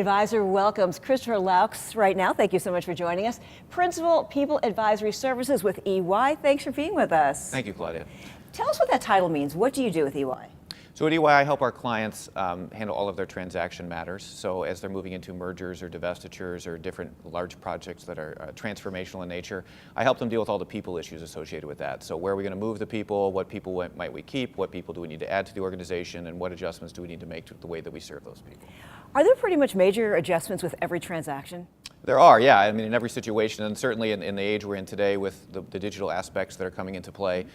Advisor welcomes Christopher Laux right now. Thank you so much for joining us. Principal People Advisory Services with EY. Thanks for being with us. Thank you, Claudia. Tell us what that title means. What do you do with EY? So at EY, I help our clients handle all of their transaction matters. So as they're moving into mergers or divestitures or different large projects that are transformational in nature, I help them deal with all the people issues associated with that. So where are we going to move the people? What people might we keep? What people do we need to add to the organization? And what adjustments do we need to make to the way that we serve those people? Are there pretty much major adjustments with every transaction? There are, yeah. I mean, in every situation, and certainly in the age we're in today with the digital aspects that are coming into play,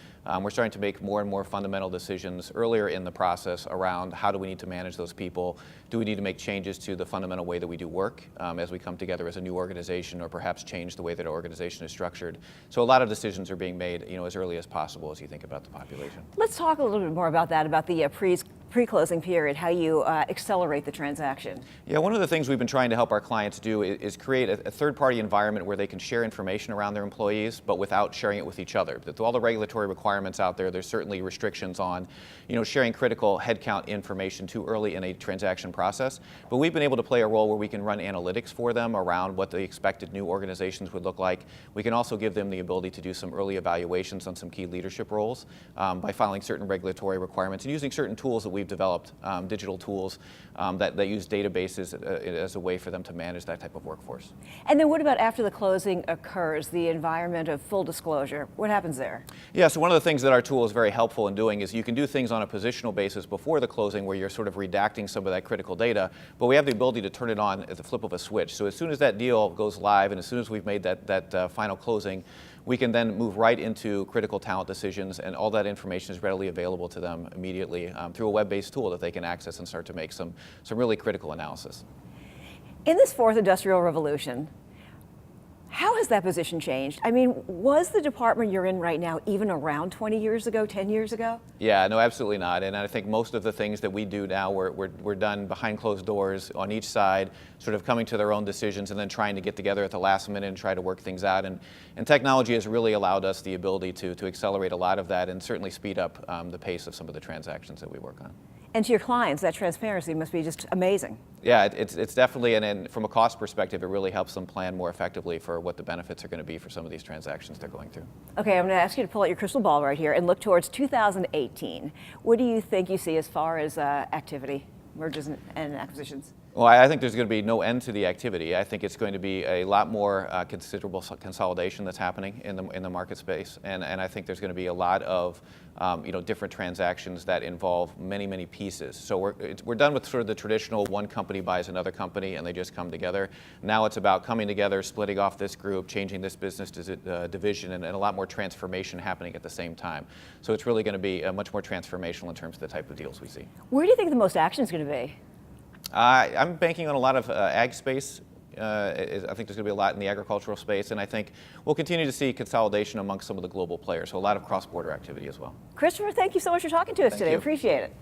we're starting to make more and more fundamental decisions earlier in the process around how do we need to manage those people? Do we need to make changes to the fundamental way that we do work as we come together as a new organization, or perhaps change the way that our organization is structured? So a lot of decisions are being made, as early as possible as you think about the population. Let's talk a little bit more about that, about the pre-closing period, how you accelerate the transaction. Yeah, one of the things we've been trying to help our clients do is create a third-party environment where they can share information around their employees, but without sharing it with each other. With all the regulatory requirements out there, there's certainly restrictions on, sharing critical headcount information too early in a transaction process. But we've been able to play a role where we can run analytics for them around what the expected new organizations would look like. We can also give them the ability to do some early evaluations on some key leadership roles by filing certain regulatory requirements and using certain tools that we've developed, digital tools that use databases as a way for them to manage that type of workforce. And then what about after the closing occurs, the environment of full disclosure? What happens there? Yeah, so one of the things that our tool is very helpful in doing is you can do things on a positional basis before the closing where you're sort of redacting some of that critical data, but we have the ability to turn it on at the flip of a switch. So as soon as that deal goes live and as soon as we've made that final closing, we can then move right into critical talent decisions, and all that information is readily available to them immediately through a web-based tool that they can access and start to make some really critical analysis. In this fourth industrial revolution, how has that position changed? I mean, was the department you're in right now even around 20 years ago, 10 years ago? Yeah, no, absolutely not. And I think most of the things that we do now, we're done behind closed doors on each side, sort of coming to their own decisions and then trying to get together at the last minute and try to work things out. And technology has really allowed us the ability to accelerate a lot of that and certainly speed up the pace of some of the transactions that we work on. And to your clients, that transparency must be just amazing. Yeah, it's definitely, and from a cost perspective, it really helps them plan more effectively for what the benefits are going to be for some of these transactions they're going through. Okay, I'm going to ask you to pull out your crystal ball right here and look towards 2018. What do you think you see as far as activity, mergers and acquisitions? Well, I think there's going to be no end to the activity. I think it's going to be a lot more considerable consolidation that's happening in the market space, and I think there's going to be a lot of different transactions that involve many pieces. So we're done with sort of the traditional one company buys another company and they just come together. Now it's about coming together, splitting off this group, changing this business division, and a lot more transformation happening at the same time. So it's really going to be much more transformational in terms of the type of deals we see. Where do you think the most action is going to be? I'm banking on a lot of ag space. I think there's going to be a lot in the agricultural space, and I think we'll continue to see consolidation amongst some of the global players, so a lot of cross-border activity as well. Christopher, thank you so much for talking to us today. You. Appreciate it.